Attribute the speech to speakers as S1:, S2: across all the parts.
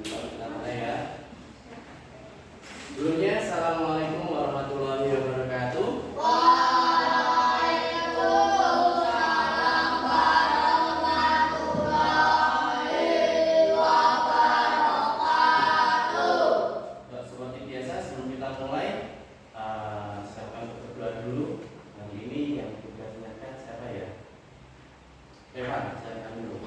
S1: Kita mulai ya. Dulunya, assalamualaikum warahmatullahi wabarakatuh.
S2: Waalaikumsalam warahmatullahi wabarakatuh.
S1: Seperti biasa, sebelum kita mulai, siapkan berdoa dulu. Hari ini yang sudah diingatkan siapa ya? Evan, silakan dulu.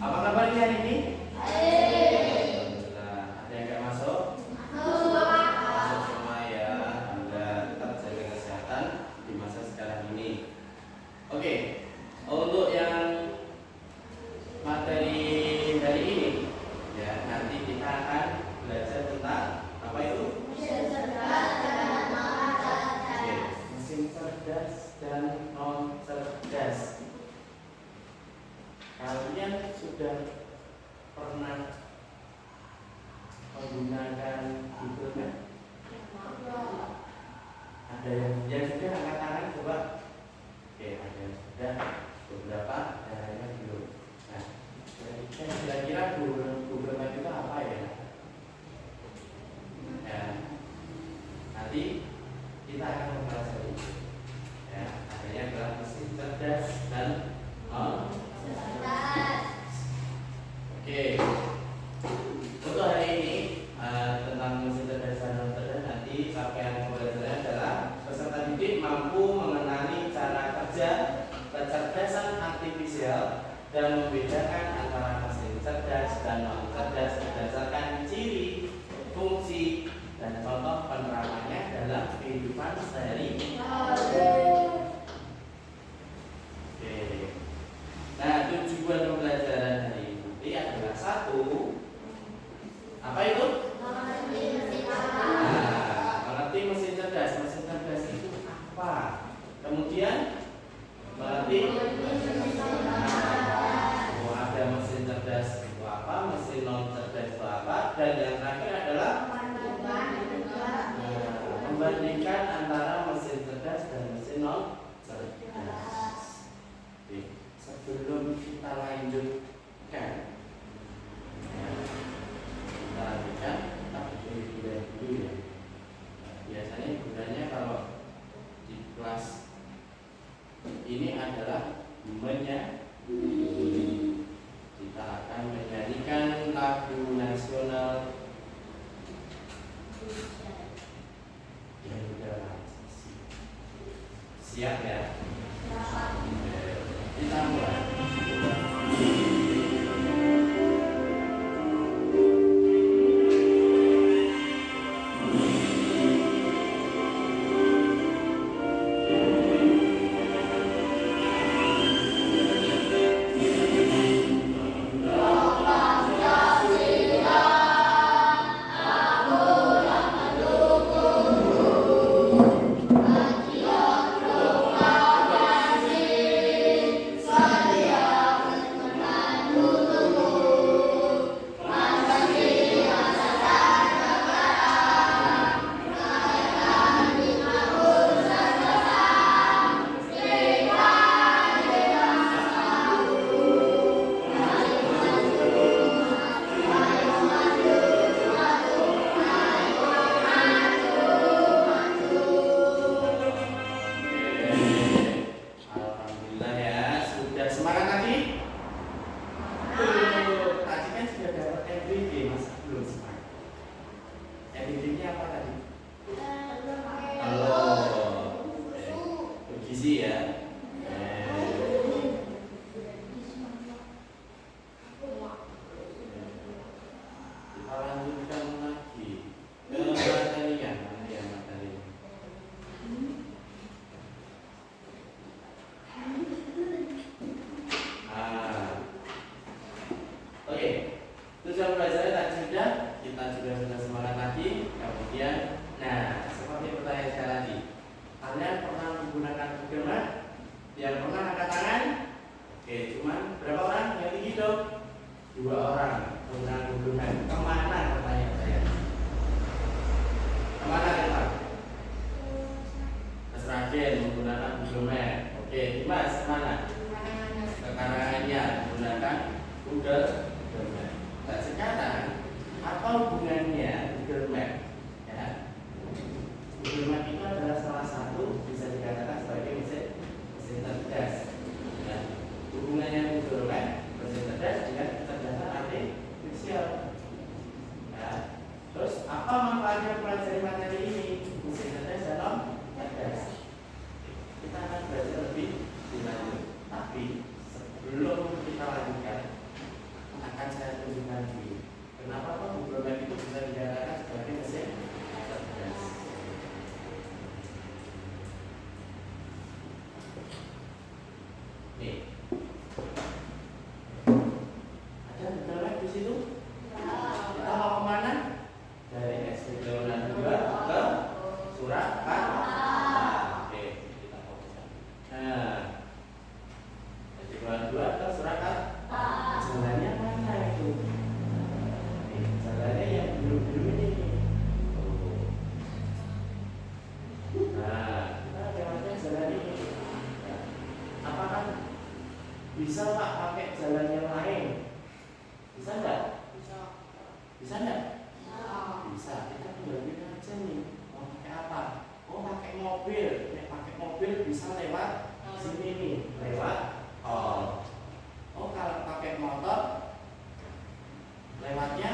S1: Apa kabarnya hari ini? Alhamdulillah. Ada yang nggak masuk? Masuk semua ya. Alhamdulillah. Tetap jaga kesehatan di masa sekarang ini. Oke. Untuk yang materi hari ini, ya nanti kita akan belajar tentang apa itu? Oke. Mesin cerdas dan non cerdas. Kalian sudah pernah menggunakan Google kan? Ada yang sudah angkat tangan coba. Oke, ada yang sudah, beberapa, ada yang belum. Nah, kira-kira Google Map itu apa ya? Ya, nanti kita akan mempelajari. Ya, adanya adalah mesin cerdas dan Oke, untuk hari ini tentang mesin cerdas dan non cerdas nanti capaian pembelajarannya adalah peserta didik mampu mengenali cara kerja kecerdasan artifisial dan membedakan antara mesin cerdas dan non cerdas berdasarkan ciri, fungsi, dan contoh penerapannya dalam kehidupan sehari-hari. Oke. Nah, tujuan pembelajaran hari ini adalah satu, apa itu? Mengerti mesin cerdas. Mesin cerdas itu apa? Kemudian mengerti ada mesin cerdas itu apa, mesin non cerdas itu apa, dan yang terakhir adalah membandingkan antara mesin cerdas dan mesin non cerdas. Oke. Sebelum kita lanjutkan, kita bikin gula dulu ya. Biasanya gunanya kalau di kelas ini adalah menyanyi. Kita akan menyanyikan lagu nasional yang sudah siap ya. Kita mulai. menggunakan Google Map? Yang pernah angkat tangan? Oke, cuman berapa orang yang tinggi dong? 2 orang menggunakan Google Map. Kemana pertanyaan saya? Kemana kita? Mas Raden menggunakan Google Map. Oke, Dimas kemana? Ke Karanganyar menggunakan Google Map. Nah, sekarang apa hubungannya Google Map? Ya. Google Map itu adalah salah satu bisa dikatakan sebagai mesin cerdas. Ya. Hubungannya Google Map mesin cerdas dengan kecerdasan artifisial. Ya. Terus apa manfaatnya mempelajari materi ini? Mesin cerdas dan non cerdas. Kita akan belajar lebih lanjut. Tapi sebelum kita lanjutkan, akan saya tunjukkan dulu kenapa kok Google Map itu bisa dikatakan sebagai mesin cerdas. Nih, ada Google Map di situ. Kita mau kemana? Dari SD Leonan 2 ke Surakarta. Oke, kita fokuskan. Nah, SD Leonan 2 ke Surakarta. Jalannya mana itu? Jalannya yang biru-biru ini. Nah, kita lewatnya jalan ini. Nah, apakah bisa Pak pakai jalan yang lain? Bisa nggak? Bisa nggak? Bisa. Kita tinggal pilih aja nih. Mau pakai apa? Oh, pakai mobil. Pakai mobil bisa lewat sini nih, lewat tol. Oh, kalau pakai motor lewatnya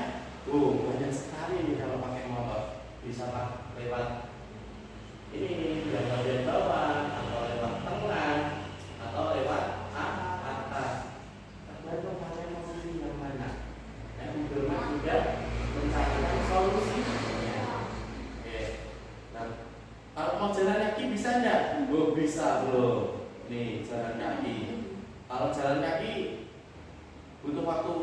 S1: banyak sekali nih kalau pakai motor. Bisa Pak lewat ini yang bagian bawah, atau lewat tengah, atau lewat atas. Tergantung kalian mau pilih yang mana. Google Map juga mencarikan solusi. Oke. Nah, kalau mau jalan kaki bisa nggak? Bisa belum. Nih jalan kaki. Kalau jalan kaki butuh waktu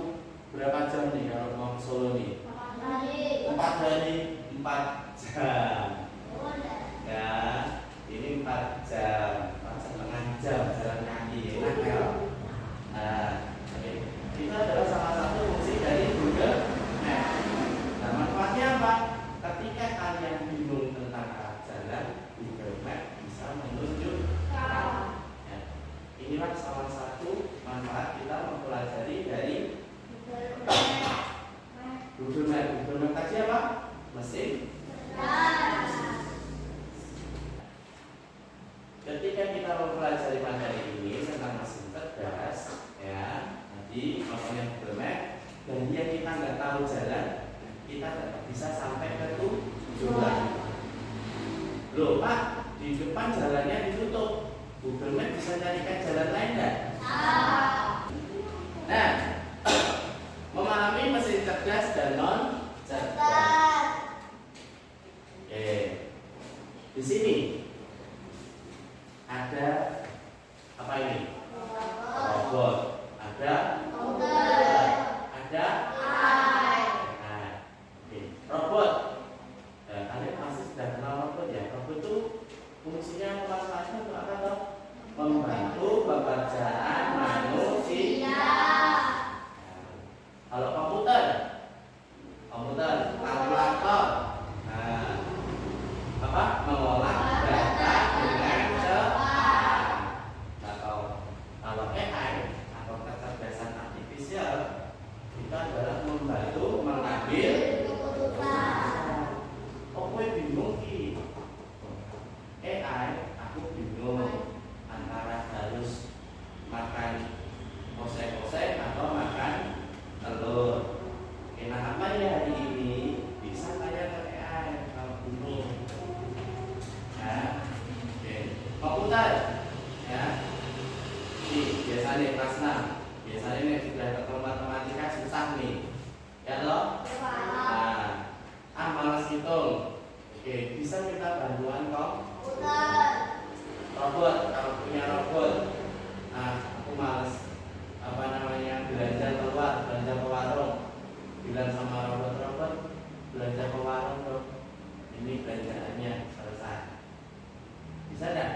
S1: berapa jam nih kalau mau ke Solo nih? 4 hari, 4 jam. Ya, ini 4 jam, 4,5 jam jalan kaki. Enak ya? Nah, oke. Itu adalah salah satu fungsi dari Google Map. Nah, manfaatnya apa? Ketika kalian bingung tentang arah jalan, Google Map bisa menunjukkan. Ya. Inilah salah satu manfaat kita mempelajari dari Google Map. Google Map tadi apa? Mesin. Ketika kita mempelajari materi ini tentang mesin cerdas, ya, nanti ngomongnya Google Map, dan dia kita nggak tahu jalan, kita tetap bisa sampai ke tujuan. Loh Pak, di depan jalannya ditutup, Google Map bisa carikan jalan lain nggak? Nah, memahami mesin cerdas dan non cerdas. Oke, di sini ada apa ini? Robot. Ada ada. Nah, oke. Robot. Kalian pasti sudah kenal robot ya. Robot itu fungsinya manfaatnya untuk apa toh? Membantu pekerjaan manusia. Kalau komputer, kalkulator. Nah, apa? Mengolah data dengan cepat. Nah, kalau AI atau kecerdasan artifisial itu adalah membantu mengambil keputusan. Oh, gue bingung ki. AI, aku bingung antara harus makan oseng-oseng atau makan telur. Enak apa ya hari ini? Bisa tanya ke AI kalau bingung. Nah, oke. Komputer, ya. Ini biasanya kelas 6. Biasanya nih sudah ketemu matematika susah nih. Ya loh? Nah, malas hitung. Oke, bisa kita bantuan robot. Kalau punya robot, aku malas belanja keluar, belanja ke warung. Bilang sama robot belanja ke warung dong. Ini belanjaannya selesai. Bisa enggak?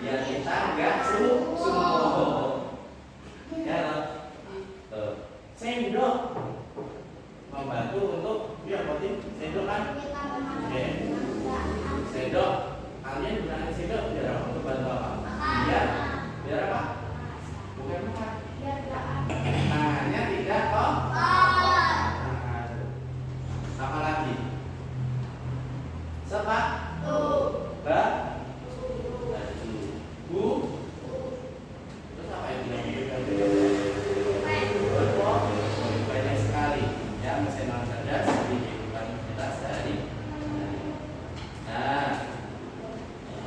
S1: biar kita nggak sumuk. Ya loh. Tuh. Sendok membantu untuk biar apa sih? Sendok kan? Oke. Sendok. Kalian gunakan sendok biar apa? Untuk bantu apa? Biar apa? Bukan makan. Tangannya tidak kok. Apa lagi? Sepatu. Baju. Bu. Terus apa yang banyak sekali ya mesin non cerdas di kehidupan kita sehari. Nah,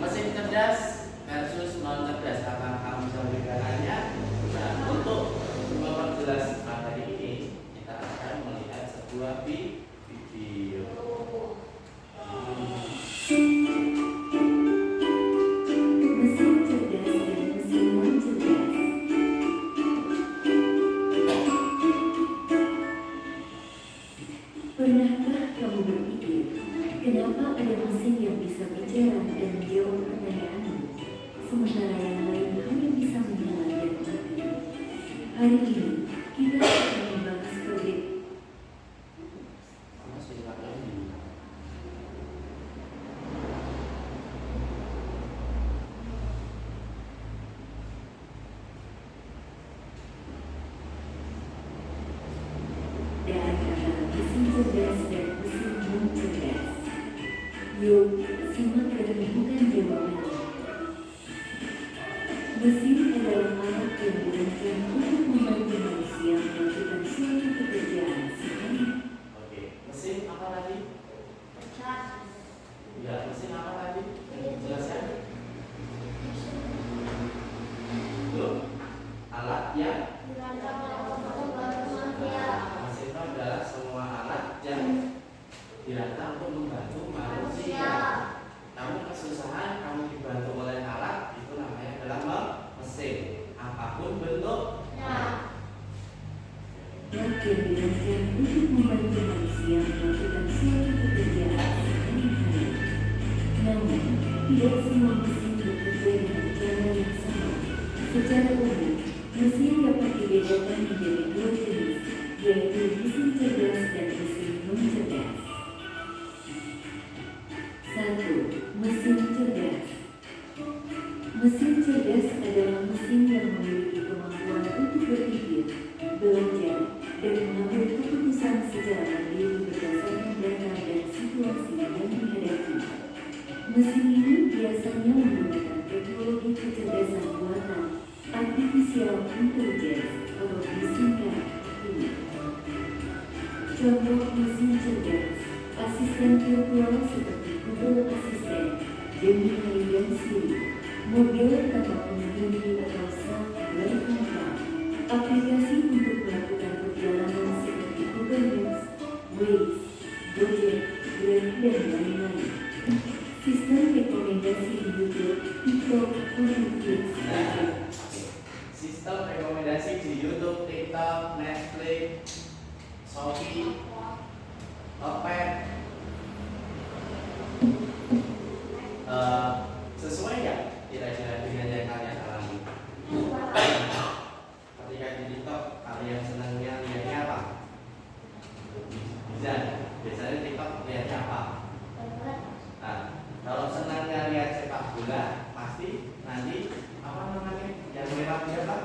S1: mesin cerdas versus non cerdas, apa kamu bisa membedakannya? Nah, untuk memperjelas materi ini kita akan melihat sebuah video.
S3: Mesin cerdas dan mesin non cerdas. Pernahkah kamu berpikir, kenapa ada mesin yang bisa bicara dan menjawab pertanyaanmu, sementara yang lain hanya bisa menyala dan mati? Hari ini, kita akan membahas proyek dan antara mesin cerdas dan mesin non cerdas. Yuk, simak dan renungkan jawabannya. Mesin adalah alat yang dirancang untuk membantu manusia melakukan suatu pekerjaan sehari.
S1: Oke, mesin apa tadi? Ya, mesin apa tadi? Yang dijelaskan? Itu alat yang mesin itu adalah semua alat yang dirancang untuk membantu manusia. Kamu kesusahan, kamu dibantu oleh alat, itu namanya adalah mesin. Apapun bentuknya.
S3: Alat yang dirancang untuk membantu manusia melakukan suatu pekerjaan sehari-hari. Namun, tidak semua mesin bekerja dengan cara yang sama. Secara umum, mesin dapat dibedakan menjadi dua jenis, yaitu mesin cerdas dan mesin non cerdas. 1. Mesin cerdas. Mesin cerdas adalah mesin yang memiliki kemampuan untuk berpikir, belajar, dan mengambil keputusan secara mandiri berdasarkan data dan situasi yang dihadapi. Mesin ini biasanya menggunakan teknologi kecerdasan buatan, artificial intelligence, atau disingkat AI. Contoh mesin cerdas, asisten virtual seperti Google Assistant, Gemini dan Siri, mobil tanpa pengemudi atau self-driving car, aplikasi untuk melakukan perjalanan seperti Google Maps, Waze, Gojek, Grab, dan lain-lain. Sistem rekomendasi di YouTube, TikTok, Netflix,
S1: Nah, sistem rekomendasi di YouTube, TikTok, Netflix, Shopee, Tokped, sesuai nggak kira-kira dengan yang kalian alami? Ketika di TikTok kalian senangnya lihatnya apa? Biasanya TikTok lihatnya apa? Nah, kalau senangnya lihat sepak bola, pasti nanti apa namanya yang merah siapa?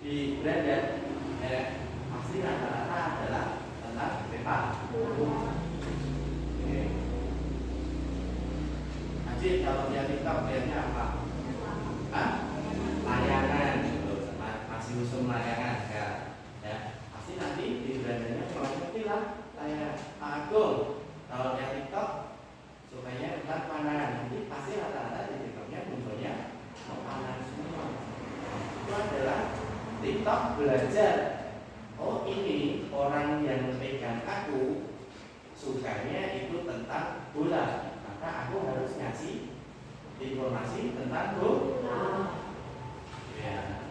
S1: Di brand ya, pasti rata-rata adalah tentang sepak bola. Oke. Jadi kalau dia TikTok lihatnya apa? Layangan gitu, masih usum layangan ya. Pasti nanti di brandnya kalau ngerti lah kayak Pak Agung. Kalau dia TikTok sukanya tentang pandangan, nanti pasti rata-rata di TikToknya munculnya makanan semua. Itu adalah TikTok belajar. Oh, ini orang yang pegang aku sukanya itu tentang bola, maka aku harus ngasih informasi tentang bola. Ya.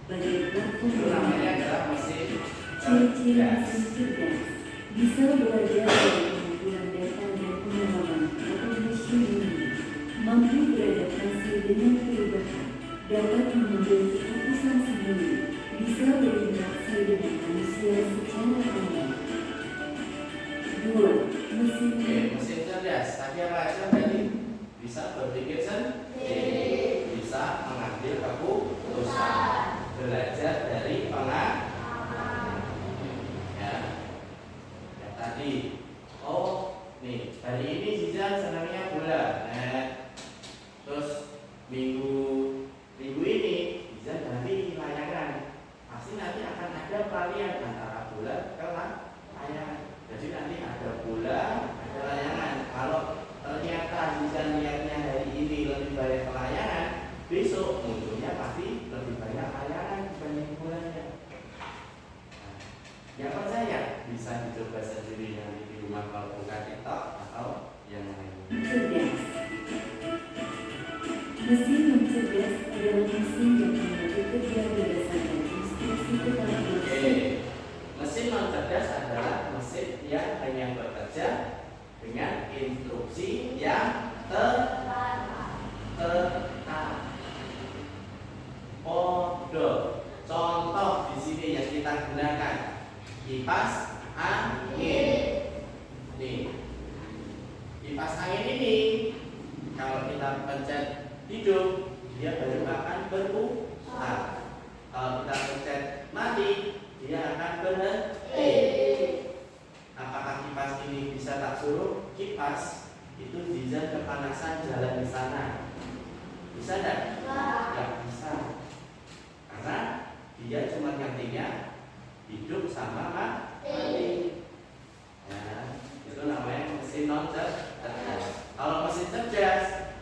S3: Bagi
S1: Itu namanya adalah mesin
S3: ciri-ciri
S1: cerdas.
S3: mesin cerdas bisa belajar dari pengumpulan data dan pengalaman atau machine learning, mampu beradaptasi dengan perubahan, dapat mengambil keputusan sendiri, bisa berinteraksi dengan manusia secara aman. 2. Mesin
S1: Oke, mesin cerdas. Tadi apa aja tadi? Bisa berpikir sendiri, bisa mengambil keputusan, belajar dari pengalaman. Ya, ya tadi. Oh, nih hari ini Zizan senangnya bola. Nah, terus minggu ini Zizan ganti layangan. Pasti nanti akan ada peralihan antara bola ke layangan. Jadi nanti ada bola, ada layangan. Kalau ternyata Zizan lihatnya hari ini lebih banyak layangan, besok munculnya pasti lebih banyak layangan dibanding bolanya. Nah, yang percaya bisa dicoba sendiri nanti di rumah kalau buka TikTok atau yang lain.
S3: cerdas. Mesin yang cerdas adalah mesin yang hanya bekerja berdasarkan instruksi tetap.
S1: Oke, mesin non cerdas adalah mesin yang hanya bekerja dengan instruksi yang podo. Contoh di sini yang kita gunakan kipas angin. Nih, kipas angin ini kalau kita pencet hidup, dia baru akan berputar. Kalau kita pencet mati, dia akan berhenti. Apakah kipas ini bisa tak suruh kipas? Itu Zizan kepanasan jalan di sana. Bisa tidak? Tidak bisa. Karena dia cuma ngertinya hidup sama mati. Ya, itu namanya mesin non cerdas. Kalau mesin cerdas,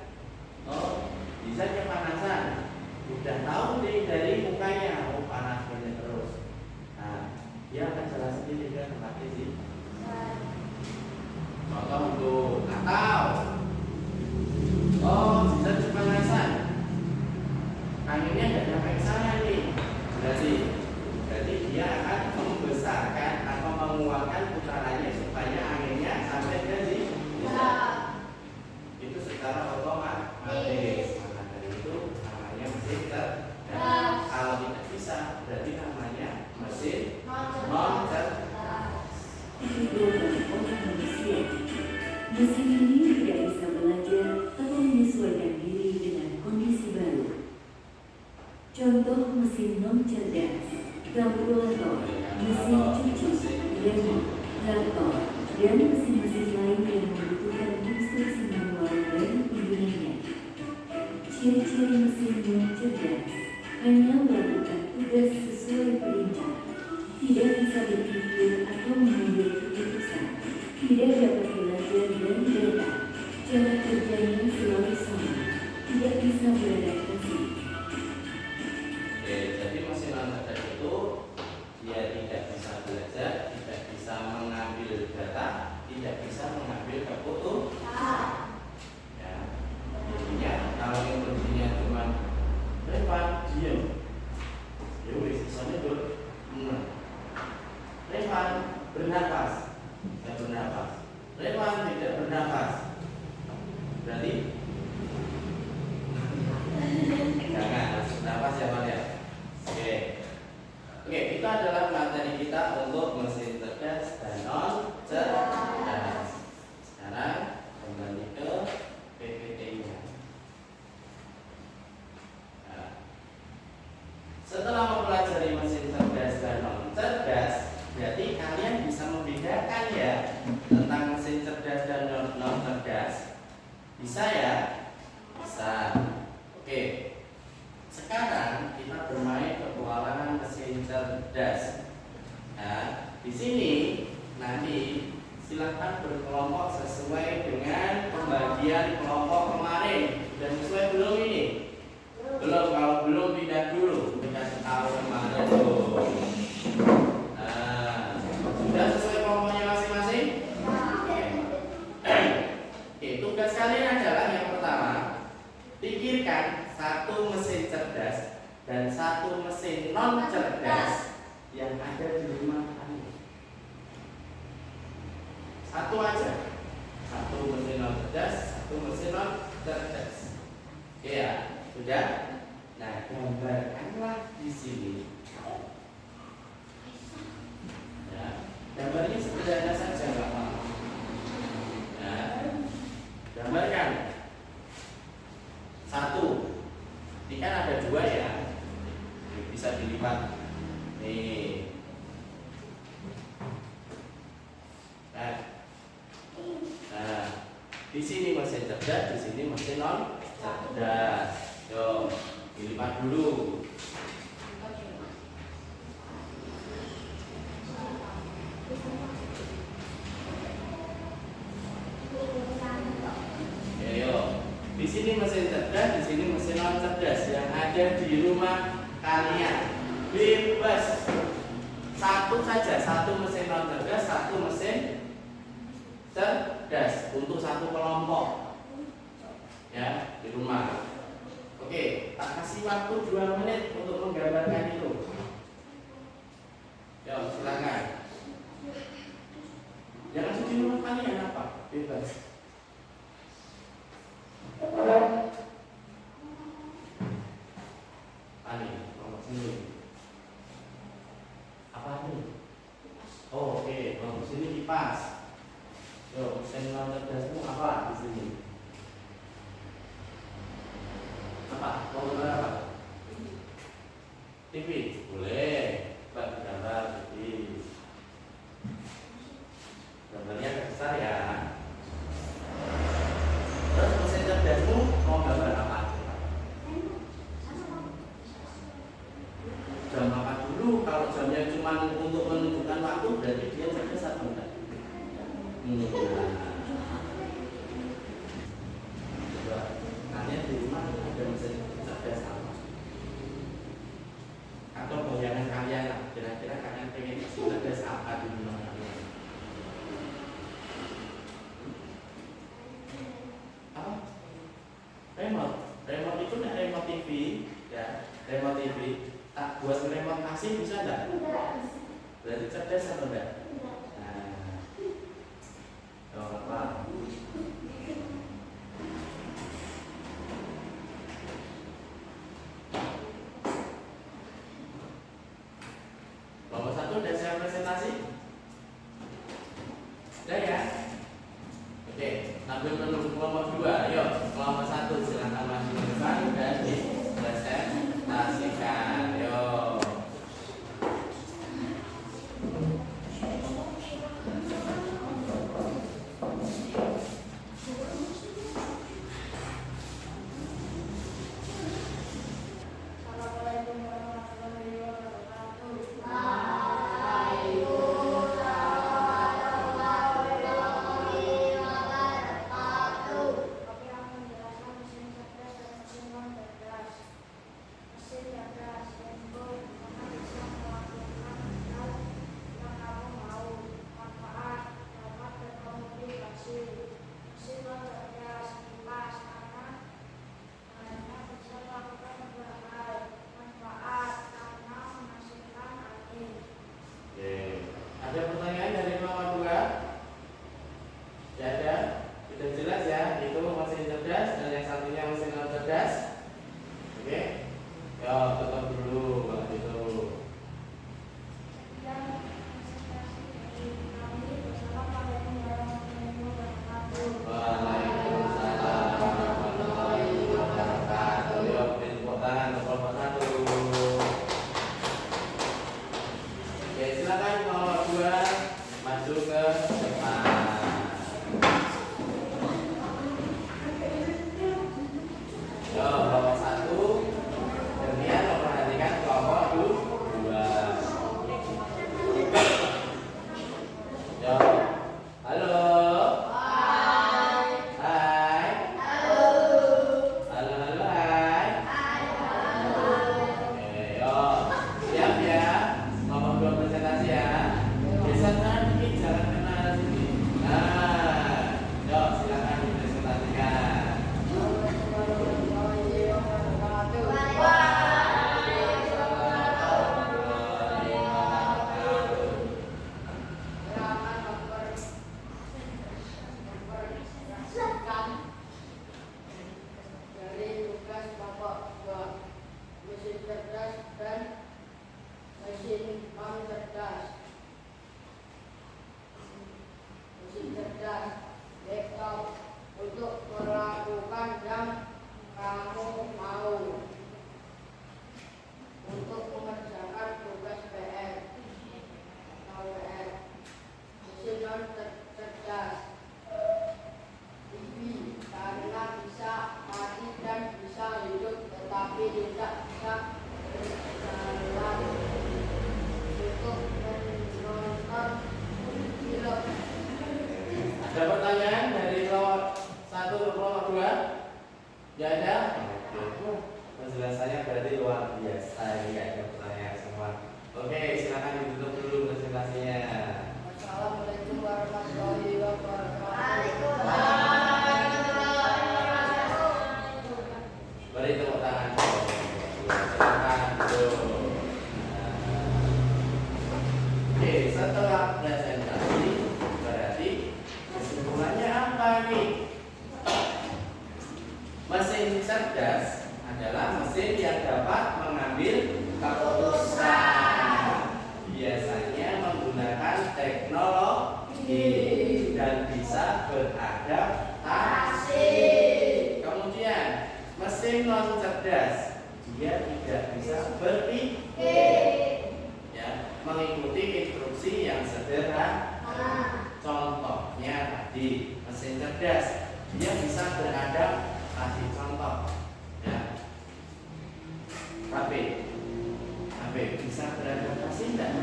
S1: oh, bisa kepanasan. Udah tahu nih dari mukanya, oh panas banget terus. Nah, dia akan jalan sendiri ke tempat sih. Contoh untuk Natal. Oh, bisa kepanasan. Anginnya nggak sampai ke sana nih. Berarti dia akan membesarkan atau menguatkan putarannya supaya anginnya sampai ke sini. Itu secara otomatis. Maka dari itu namanya mesin cerdas. Kalau tidak bisa, berarti namanya mesin non cerdas.
S3: Kehidupan orang manusia. Mesin ini tidak bisa belajar atau menyesuaikan diri dengan kondisi baru. Contoh mesin non cerdas: kalkulator, mesin cuci, remote, laptop, dan mesin-mesin lain yang membutuhkan instruksi manual dan penggunanya. Ciri-ciri mesin non cerdas: hanya melakukan tugas sesuai perintah, tidak bisa berpikir atau mengambil keputusan, tidak dapat belajar dan data, cara kerjanya selalu sama, tidak bisa beradaptasi.
S1: Oke, jadi mesin non cerdas itu dia tidak bisa belajar, tidak bisa mengambil data, tidak bisa mengambil keputusan. Ya, intinya kalau instruksinya cuma Revan diam, ya wis misalnya Revan bernapas, saya bernapas. Revan tidak bernapas. Berarti jangan harus bernapas ya Pak ya. Oke, itu adalah materi kita untuk mesin cerdas dan non cerdas. Sekarang kembali ke PPT-nya. Nah, setelah mempelajari mesin cerdas dan non cerdas, berarti kalian bisa membedakan ya tentang mesin cerdas dan non cerdas. Bisa ya? Bisa. Oke. Sekarang kita bermain petualangan mesin cerdas. Nah, di sini nanti silakan berkelompok sesuai dengan pembagian kelompok kemarin. Sudah sesuai belum ini? Belum. Kalau belum pindah dulu. Dikasih tahu kemarin tuh. Nah, sudah sesuai kelompoknya masing-masing? Oke, tugas kalian adalah yang pertama, pikirkan satu mesin cerdas dan satu mesin non cerdas yang ada di rumah kalian. Satu aja. Satu mesin non cerdas, satu mesin non cerdas. Oke ya. Sudah? Nah, gambarkanlah di sini. Ya, gambarnya sederhana saja, nggak apa-apa. Ya, gambarkan. Satu, ini kan ada dua ya, bisa dilipat. Nih. Nah, di sini mesin cerdas, di sini mesin non cerdas. Yuk, dilipat dulu. Ayo, di sini mesin cerdas, di sini mesin non cerdas yang ada di rumah kalian. Bebas. Satu saja, satu mesin non cerdas, satu mesin cerdas untuk satu kelompok. Ya, di rumah. Oke, tak kasih waktu 2 menit untuk menggambarkan itu. Ya, silakan. Jangan suci rumah kalian apa? Bebas. Ani, nomor sini. Apa ini? Oh, oke, nomor sini kipas. Yo, mesin non cerdasmu apa di sini? Apa? Mau gambar apa? TV? Boleh. Buat gambar TV. Gambarnya besar ya. Terus mesin cerdasmu mau gambar apa? Jam apa dulu? Kalau jamnya cuma untuk menunjukkan waktu, berarti dia cerdas atau enggak? Coba kalian di rumah ada mesin cerdas apa? Atau bayangan kalian lah, kira-kira kalian pengen mesin cerdas apa di rumah kalian? Apa? Remote itu nggak remote TV, ya, remote TV. Tak buat remote kasih bisa nggak? Berarti cerdas atau enggak? Apa? Nomor 1 udah saya presentasi? Udah ya? Oke, sambil menunggu kelompok 2. Ayo, kelompok 1 silakan maju ke depan dan dipresentasikan. Yo.
S2: kamu mau untuk mengerjakan tugas PR KWR mesin non cerdas TV karena bisa mati dan bisa hidup tetapi tidak bisa berjalan untuk menonton film.
S1: Ada pertanyaan dari kelompok 1 ke kelompok 2? Ya ada? Penjelasannya berarti luar biasa. Ini ada pertanyaan semua. Oke, silakan ditutup dulu presentasinya.
S2: Assalamualaikum warahmatullahi wabarakatuh.
S1: Beri tepuk tangan. Silakan dulu. Oke, setelah presentasi berarti kesimpulannya apa nih? Mesin cerdas adalah mesin yang dapat mengambil keputusan. Biasanya menggunakan teknologi dan bisa beradaptasi. Kemudian, mesin non cerdas, dia tidak bisa berpikir, ya, mengikuti instruksi yang sederhana. Contohnya tadi, mesin cerdas, dia bisa beradaptasi. Contoh, ya, HP bisa beradaptasi tidak?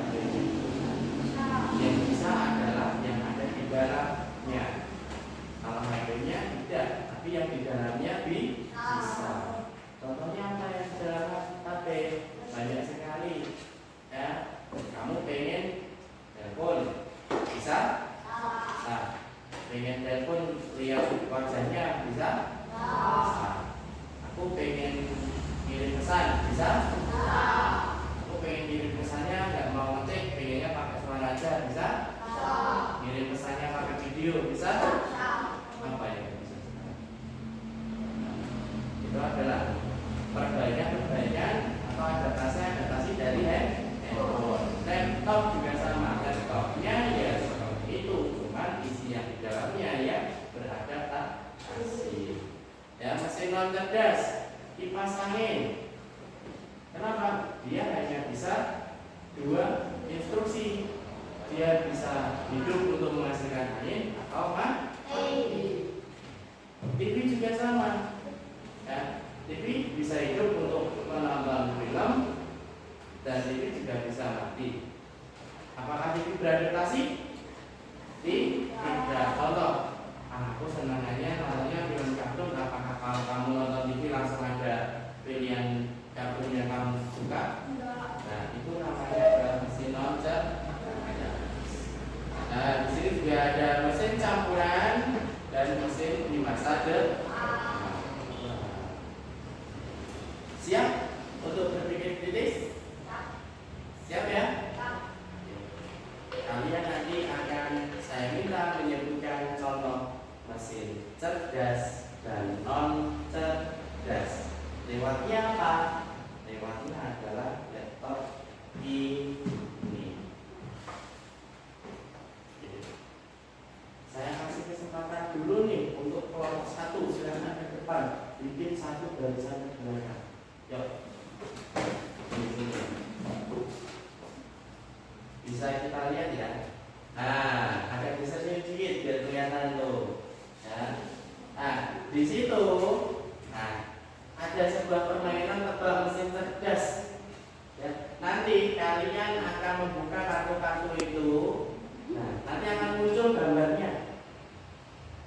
S1: Yang bisa adalah yang ada di dalamnya. Kalau HP-nya tidak, tapi yang di dalamnya bisa. Contohnya apa yang di dalam HP? Banyak sekali. Ya, kamu pengen telepon, bisa? Nah, pengen telepon lihat wajahnya, bisa? Bisa. Aku pengen kirim pesan, bisa? Aku pengen kirim pesannya nggak mau ngetik, pengennya pakai suara aja, bisa? Kirim pesannya pakai video, bisa? Apa yang bisa? Itu adalah perbaikan atau adaptasi dari handphone. Laptop juga sama, laptopnya ya seperti itu, cuman isi yang di dalamnya ya beradaptasi. Ya, mesin non cerdas, kipas angin. Kenapa? Dia hanya bisa 2 instruksi. Dia bisa hidup untuk menghasilkan angin atau mati. TV juga sama. Ya, TV bisa hidup untuk menonton film dan TV juga bisa mati. Apakah TV beradaptasi? Tidak. Contoh, aku senangannya nontonnya film kartun. Apakah kalau kamu nonton TV langsung ada pilihan kartun yang kamu suka? Nah, itu namanya adalah mesin non cerdas. Nah, di sini juga ada mesin campuran dan mesin di masa depan. Siap untuk berpikir kritis? Siap ya? Kalian nanti akan saya minta menyebutkan contoh mesin cerdas dan non cerdas. Lewatnya apa? Lewatnya adalah laptop ini. Saya kasih kesempatan dulu nih untuk kelompok 1, silakan ke depan, bikin 1 barisan ke belakang. Yuk. Di sini. Bisa kita lihat ya. Nah, agak gesernya sedikit biar kelihatan tuh. Ya. Nah, di situ, nah, ada sebuah permainan tebak mesin cerdas. Ya. Nanti kalian akan membuka kartu-kartu itu. Nah, nanti akan muncul gambarnya.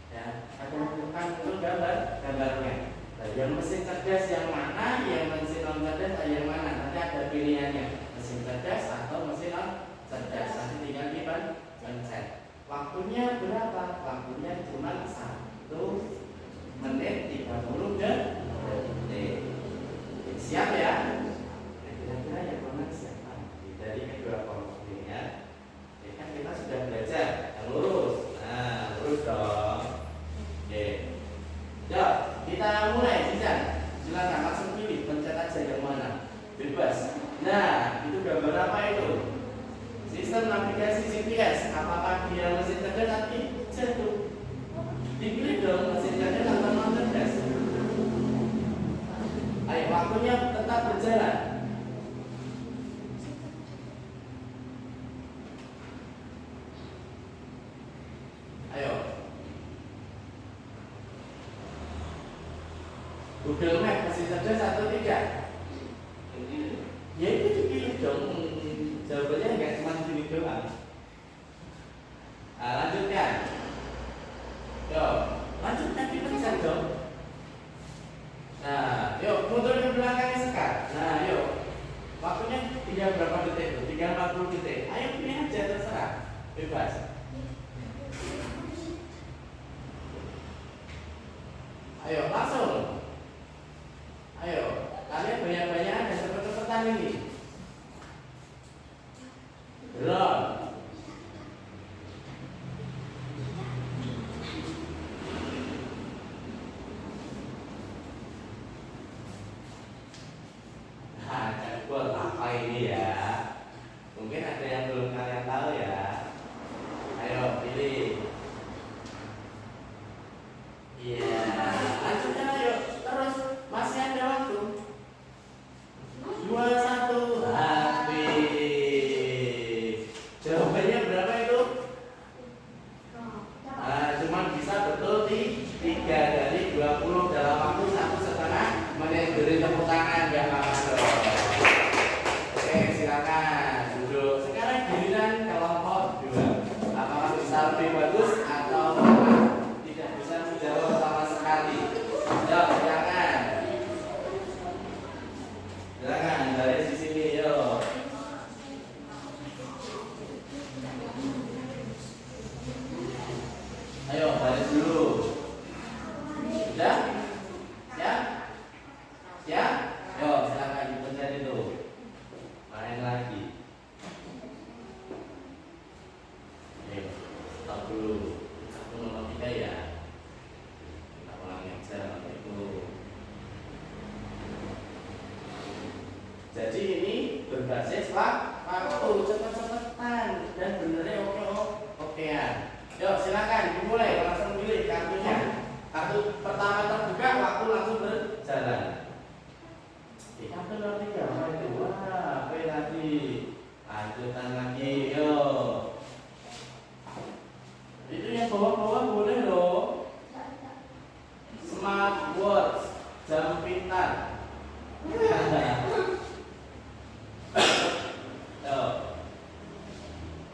S1: Ya, akan muncul gambarnya. Nah, yang mesin cerdas yang mana, yang mesin non cerdas yang mana? Nanti ada pilihannya, mesin cerdas atau mesin non cerdas. Nanti tinggal dipencet. Waktunya berapa? Waktunya cuma 1 menit 30 detik. Siap ya? Kira-kira yang mana siapa? Dari kedua kelompok ini ya. Kan kita sudah belajar yang lurus. Nah, lurus dong. Oke. Yuk, kita mulai. Silakan langsung pilih, pencet aja yang mana. Bebas. Nah, itu gambar apa itu? Sistem navigasi GPS. Apakah dia mesin cerdas nanti jatuh? Dipilih dong mesin cerdas atau non cerdas. waktunya tetap berjalan. Ayo. Google Map masih cerdas atau tidak? Ya itu dipilih dong. Jawabannya nggak cuma gini doang. Nah, lanjutkan. Yo, lanjutkan dipencet dong. Nah, yuk mundur ke belakangnya sekat. Nah, yuk. Waktunya tinggal berapa detik tuh? Tinggal 40 detik. Ayo pilih aja terserah. Bebas. Ayo langsung. Ayo, kalian banyak-banyakan dan cepet-cepetan ini. Belum. Nah, cebol apa ini ya? Mungkin ada yang belum kalian tahu ya. Ayo pilih. Iya, lanjutkan ayo. Terus masih ada waktu. 2, 1, habis. Jawabannya berapa itu? Nah, cuma bisa betul di 3 dari 20 dalam waktu 1,5 menit. Beri tepuk tangan ya Pak Mando. Oke, silakan duduk. Sekarang giliran kelompok 2. Apakah bisa lebih bagus atau tidak bisa menjawab sama sekali? Yuk, silakan. Silakan dari sisi ini, yuk. Ayo, baris dulu. Sudah? Siap? Siap? Yuk, silakan dipencet itu. Main lagi. Ayo, stop dulu. Aku nomor 3 ya. Kita ulangi aja nomor itu. Jadi ini berbasis waktu, cepet-cepetan dan benernya oke-okean. Yuk silakan dimulai, langsung pilih kartunya. Kartu pertama terbuka, waktu langsung berjalan. Kartu nomor 3 apa itu? Wah, apa tadi? Lanjutan lagi, yuk. Itu yang bawah-bawah boleh loh. Smartwatch, jam pintar.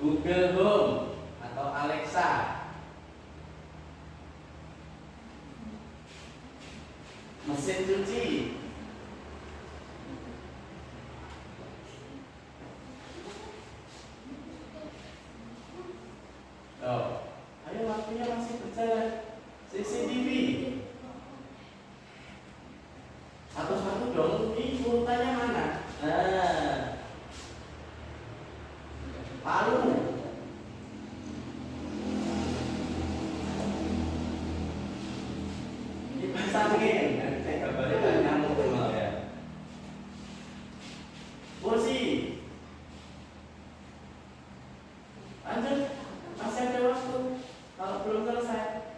S1: Google Home atau Alexa. Mesin cuci. Ayo waktunya masih berjalan. CCTV. Satu-satu dong. Ini urutannya mana? Nah. Palu. Kipas angin. Saya kabarnya kan nyamuk memang ya. Kursi. Lanjut. Masih ada waktu. Kalau belum selesai.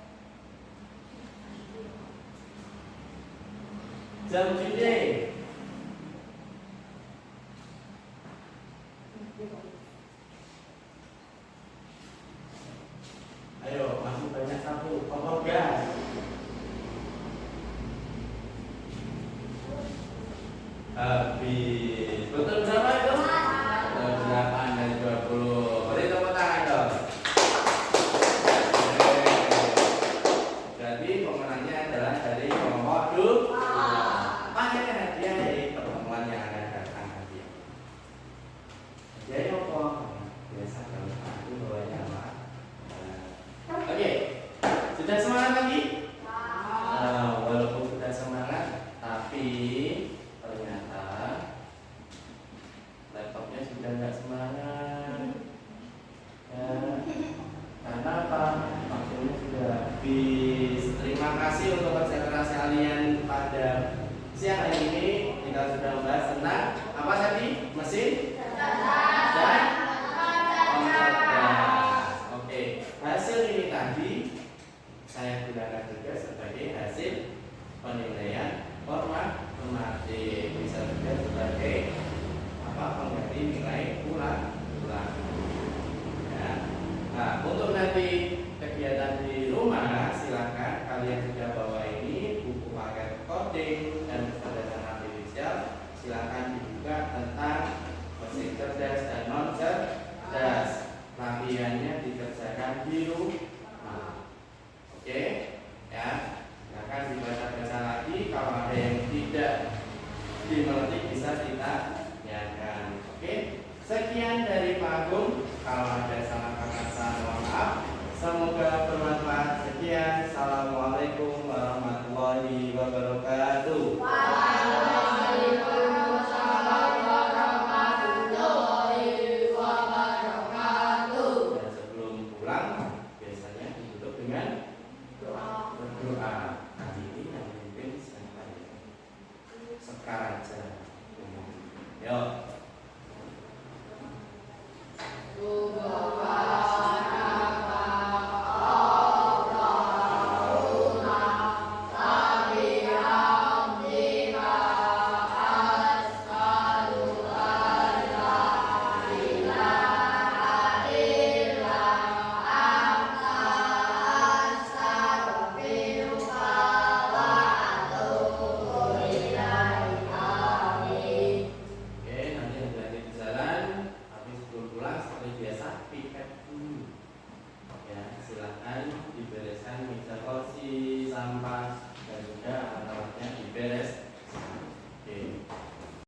S1: Jam dinding. Ayo, masih banyak satu. Kompor gas. Habis. Betul berapa itu? 8 dari 20. Beri tepuk tangan dong. Jadi pemenangnya adalah dari kelompok 2. Pakai hadiah dari pertemuan yang akan datang nanti. Jadi apa? Biasa kalau aku bawa nama. Oke, sudah semangat lagi? Walaupun sudah semangat, tapi ternyata laptopnya sudah nggak semangat. Ya, karena apa? Waktunya sudah habis. Terima kasih untuk kerja keras kalian pada siang hari ini. Kita sudah membahas tentang apa tadi? Mesin dan cerdas. Oke, hasil ini tadi saya gunakan juga sebagai hasil penilaian formatif. dimengerti, bisa ditanyakan. Oke, sekian dari Pak Agung. Kalau ada salah kata, saya mohon maaf. Semoga bermanfaat. Sekian. Assalamualaikum warahmatullahi wabarakatuh.
S2: Waalaikumsalam warahmatullahi wabarakatuh.
S1: Dan sebelum pulang, biasanya ditutup dengan berdoa. Kali ini yang memimpin siapa ya? Sekar aja. Yuk.